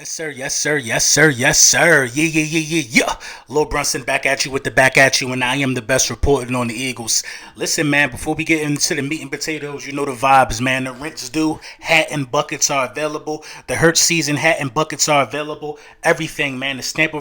Yes, sir. Yes, sir. Yes, sir. Yes, sir. Yeah, yeah, yeah, yeah, yeah. Lil Brunson back at you with the back at you, and I am the best reporting on the Eagles. Listen, man, before we get into the meat and potatoes, you know the vibes, man. The rent's due. Hat and buckets are available. The Hurt season hat and buckets are available. Everything, man. The stamp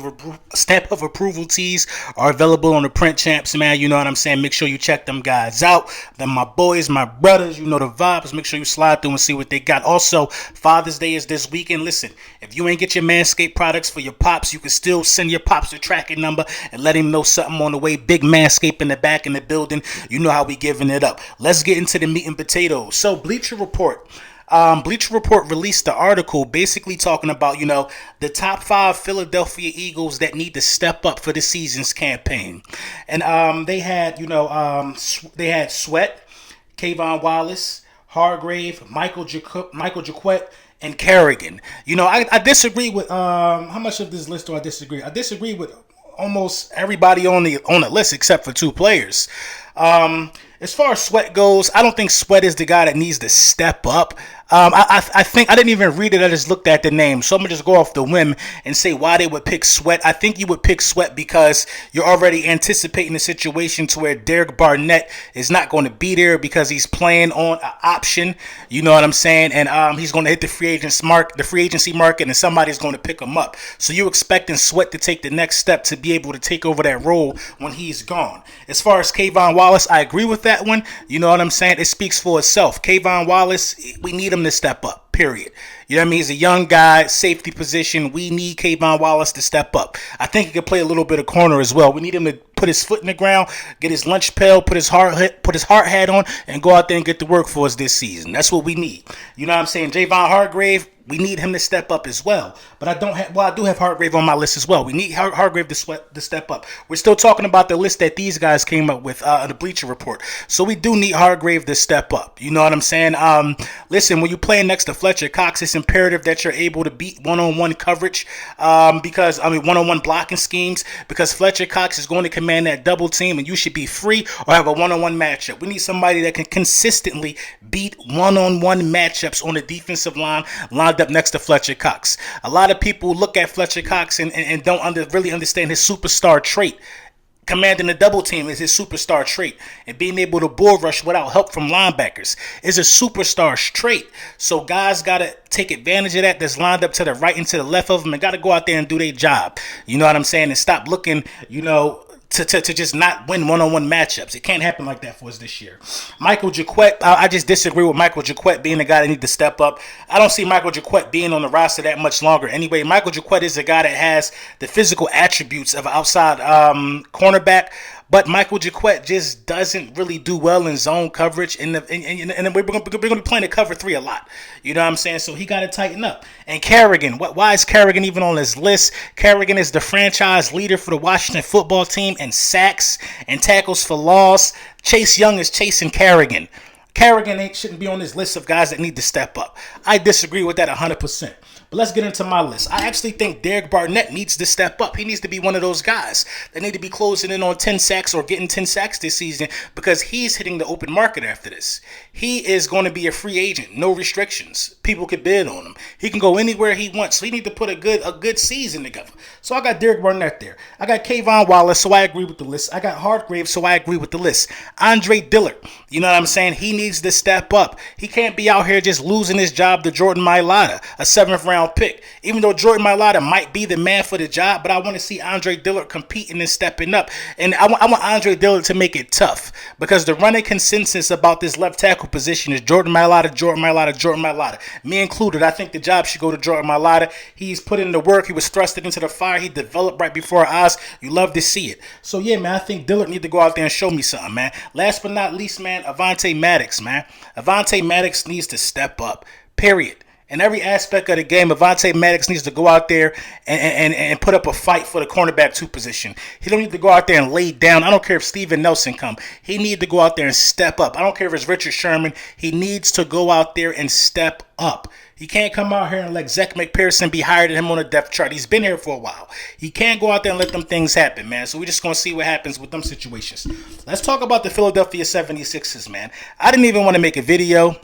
of approval tees are available on the Print Champs, man. You know what I'm saying? Make sure you check them guys out. Then my boys, my brothers, you know the vibes. Make sure you slide through and see what they got. Also, Father's Day is this weekend. Listen, if you ain't get your Manscaped products for your pops, you can still send your pops the tracking number and let him know something on the way. Big Manscaped in the back in the building. You know how we giving it up. Let's get into the meat and potatoes. So Bleacher Report. Bleacher Report released the article basically talking about, the top 5 Philadelphia Eagles that need to step up for the season's campaign. And they had, they had Sweat, Kayvon Wallace, Hargrave, Michael Jaquette, and Kerrigan. I disagree with how much of this list do I disagree? I disagree with almost everybody on the list except for 2 players. As far as Sweat goes, I don't think Sweat is the guy that needs to step up. I think I didn't even read it. I just looked at the name. So I'm going to just go off the whim and say why they would pick Sweat. I think you would pick Sweat because you're already anticipating a situation to where Derek Barnett is not going to be there because he's playing on an option. You know what I'm saying? And he's going to hit the free agency market, and somebody's going to pick him up. So you're expecting Sweat to take the next step to be able to take over that role when he's gone. As far as Kayvon Wallace, I agree with that one. You know what I'm saying? It speaks for itself. Kayvon Wallace, we need him to step up, period. You know what I mean? He's a young guy, safety position. We need Kayvon Wallace to step up. I think he can play a little bit of corner as well. We need him to put his foot in the ground, get his lunch pail, put his hard hat on, and go out there and get to work for us this season. That's what we need. You know what I'm saying? Javon Hargrave, we need him to step up as well. But I do have Hargrave on my list as well. We need Hargrave to step up. We're still talking about the list that these guys came up with in the Bleacher Report. So we do need Hargrave to step up. You know what I'm saying? Listen, when you're playing next to Fletcher Cox, it's imperative that you're able to beat one-on-one coverage one-on-one blocking schemes, because Fletcher Cox is going to command that double team and you should be free or have a one-on-one matchup. We need somebody that can consistently beat one-on-one matchups on the defensive line lined up next to Fletcher Cox. A lot of people look at Fletcher Cox and don't really understand his superstar trait. Commanding the double team is his superstar trait, and being able to bull rush without help from linebackers is a superstar trait. So guys got to take advantage of that, that's lined up to the right and to the left of them, and got to go out there and do their job. You know what I'm saying? And stop looking, to just not win one-on-one matchups. It can't happen like that for us this year. Michael Jaquette, I just disagree with Michael Jaquette being the guy that needs to step up. I don't see Michael Jaquette being on the roster that much longer. Anyway, Michael Jaquette is a guy that has the physical attributes of an outside cornerback, but Michael Jaquette just doesn't really do well in zone coverage, and we're going to be playing the cover 3 a lot. You know what I'm saying? So he got to tighten up. And Kerrigan, why is Kerrigan even on this list? Kerrigan is the franchise leader for the Washington football team in sacks and tackles for loss. Chase Young is chasing Kerrigan. Kerrigan shouldn't be on this list of guys that need to step up. I disagree with that 100%. But let's get into my list. I actually think Derek Barnett needs to step up. He needs to be one of those guys that need to be closing in on 10 sacks or getting 10 sacks this season, because he's hitting the open market after this. He is going to be a free agent, no restrictions. People can bid on him. He can go anywhere he wants. So he needs to put a good season together. So I got Derek Barnett there. I got Kayvon Wallace, so I agree with the list. I got Hargrave, so I agree with the list. Andre Dillard, you know what I'm saying? He needs to step up. He can't be out here just losing his job to Jordan Mailata, a 7th round pick. Even though Jordan Mailata might be the man for the job, but I want to see Andre Dillard competing and stepping up. And I want Andre Dillard to make it tough, because the running consensus about this left tackle position is Jordan Mailata, Jordan Mailata, Jordan Mailata. Me included. I think the job should go to Jordan Mailata. He's put in the work. He was thrusted into the fire. He developed right before our eyes. You love to see it. So yeah, man, I think Dillard need to go out there and show me something, man. Last but not least, man, Avonte Maddox, man. Avonte Maddox needs to step up, period. In every aspect of the game, Avonte Maddox needs to go out there and put up a fight for the cornerback 2 position. He don't need to go out there and lay down. I don't care if Steven Nelson come. He needs to go out there and step up. I don't care if it's Richard Sherman. He needs to go out there and step up. He can't come out here and let Zach McPherson be higher than him on the depth chart. He's been here for a while. He can't go out there and let them things happen, man. So we're just going to see what happens with them situations. Let's talk about the Philadelphia 76ers, man. I didn't even want to make a video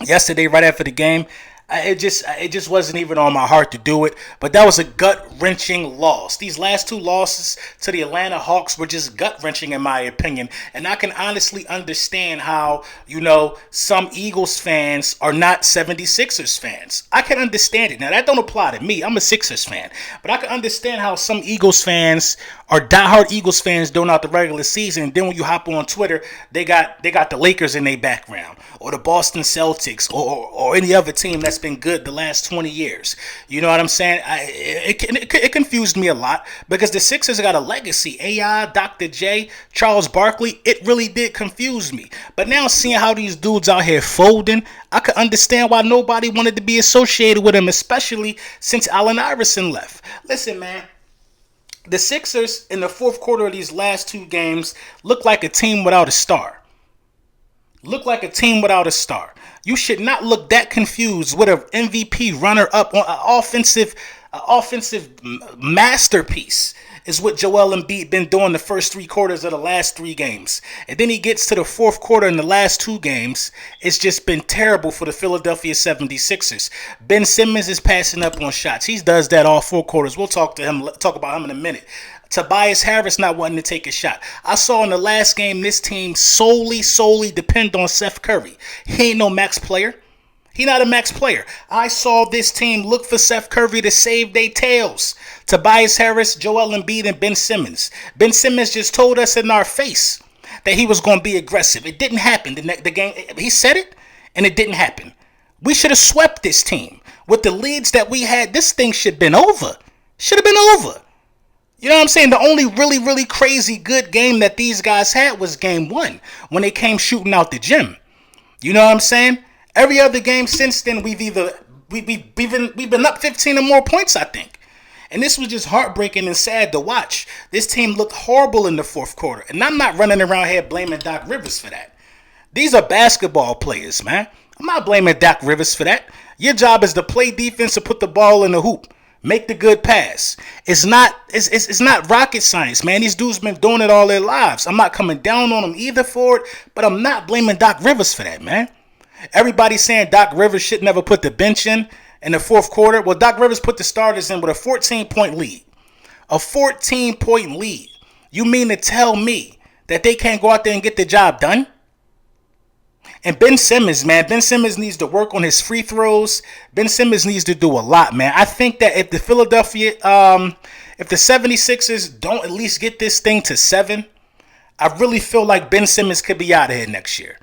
yesterday right after the game. It just wasn't even on my heart to do it. But that was a gut wrenching loss. These last two losses to the Atlanta Hawks were just gut wrenching in my opinion. And I can honestly understand how, some Eagles fans are not 76ers fans. I can understand it. Now that don't apply to me. I'm a Sixers fan. But I can understand how some Eagles fans are diehard Eagles fans during out the regular season. And then when you hop on Twitter, they got the Lakers in their background, or the Boston Celtics, or any other team that's been good the last 20 years. You know what I'm saying? It confused me a lot because the Sixers got a legacy. AI, Dr. J, Charles Barkley, it really did confuse me. But now seeing how these dudes out here folding, I could understand why nobody wanted to be associated with them, especially since Allen Iverson left. Listen, man. The Sixers in the fourth quarter of these last two games look like a team without a star. Look like a team without a star. You should not look that confused with an MVP runner-up on an offensive masterpiece is what Joel Embiid been doing the first three quarters of the last three games. And then he gets to the fourth quarter in the last two games. It's just been terrible for the Philadelphia 76ers. Ben Simmons is passing up on shots. He does that all four quarters. We'll talk about him in a minute. Tobias Harris not wanting to take a shot. I saw in the last game this team solely depend on Seth Curry. He ain't no max player. He not a max player. I saw this team look for Seth Curry to save their tails. Tobias Harris, Joel Embiid, and Ben Simmons. Ben Simmons just told us in our face that he was going to be aggressive. It didn't happen. The game, he said it, and it didn't happen. We should have swept this team. With the leads that we had, this thing should have been over. Should have been over. You know what I'm saying? The only really crazy good game that these guys had was game one when they came shooting out the gym. You know what I'm saying? Every other game since then, we've been up 15 or more points, I think. And this was just heartbreaking and sad to watch. This team looked horrible in the fourth quarter. And I'm not running around here blaming Doc Rivers for that. These are basketball players, man. I'm not blaming Doc Rivers for that. Your job is to play defense and put the ball in the hoop. Make the good pass. It's not rocket science, man. These dudes been doing it all their lives. I'm not coming down on them either for it, but I'm not blaming Doc Rivers for that, man. Everybody's saying Doc Rivers should never put the bench in the fourth quarter. Well, Doc Rivers put the starters in with a 14-point lead. A 14-point lead. You mean to tell me that they can't go out there and get the job done? And Ben Simmons, man, Ben Simmons needs to work on his free throws. Ben Simmons needs to do a lot, man. I think that if the 76ers don't at least get this thing to 7, I really feel like Ben Simmons could be out of here next year.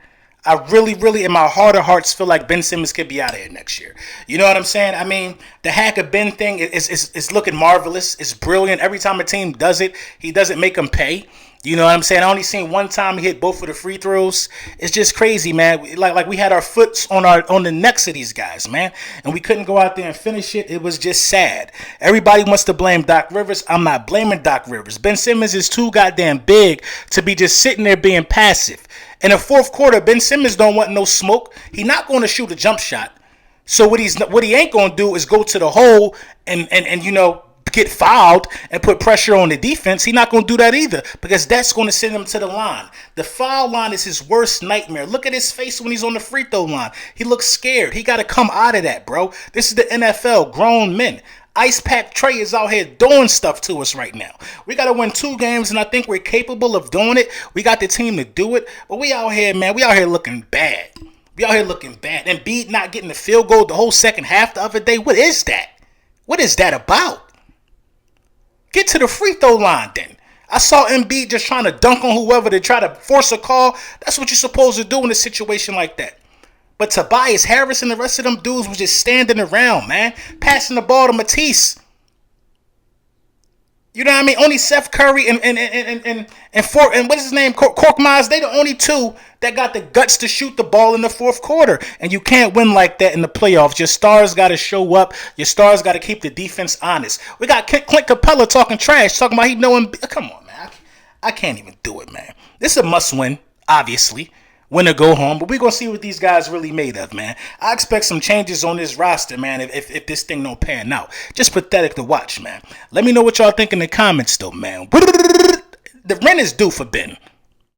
I really, in my heart of hearts, feel like Ben Simmons could be out of here next year. You know what I'm saying? I mean, the hack of Ben thing is looking marvelous. It's brilliant. Every time a team does it, he doesn't make them pay. You know what I'm saying? I only seen one time he hit both of the free throws. It's just crazy, man. Like we had our foots on the necks of these guys, man, and we couldn't go out there and finish it. It was just sad. Everybody wants to blame Doc Rivers. I'm not blaming Doc Rivers. Ben Simmons is too goddamn big to be just sitting there being passive. In the fourth quarter, Ben Simmons don't want no smoke. He's not going to shoot a jump shot. So what he ain't going to do is go to the hole and get fouled and put pressure on the defense. He's not going to do that either because that's going to send him to the line. The foul line is his worst nightmare. Look at his face when he's on the free throw line. He looks scared. He got to come out of that, bro. This is the NFL, grown men. Ice Pack Trey is out here doing stuff to us right now. We got to win 2 games, and I think we're capable of doing it. We got the team to do it, but we out here, man. We out here looking bad. We out here looking bad. And Embiid not getting the field goal the whole second half the other day. What is that? What is that about? Get to the free throw line then. I saw Embiid just trying to dunk on whoever to try to force a call. That's what you're supposed to do in a situation like that. But Tobias Harris and the rest of them dudes was just standing around, man. Passing the ball to Matisse. You know what I mean? Only Seth Curry and what is his name? Korkmaz. They the only two that got the guts to shoot the ball in the fourth quarter. And you can't win like that in the playoffs. Your stars got to show up. Your stars got to keep the defense honest. We got Clint Capella talking trash, talking about he knowing. Come on, man. I can't even do it, man. This is a must-win, obviously. Win or go home, but we're going to see what these guys really made of, man. I expect some changes on this roster, man, if this thing don't pan out. Just pathetic to watch, man. Let me know what y'all think in the comments, though, man. The rent is due for Ben.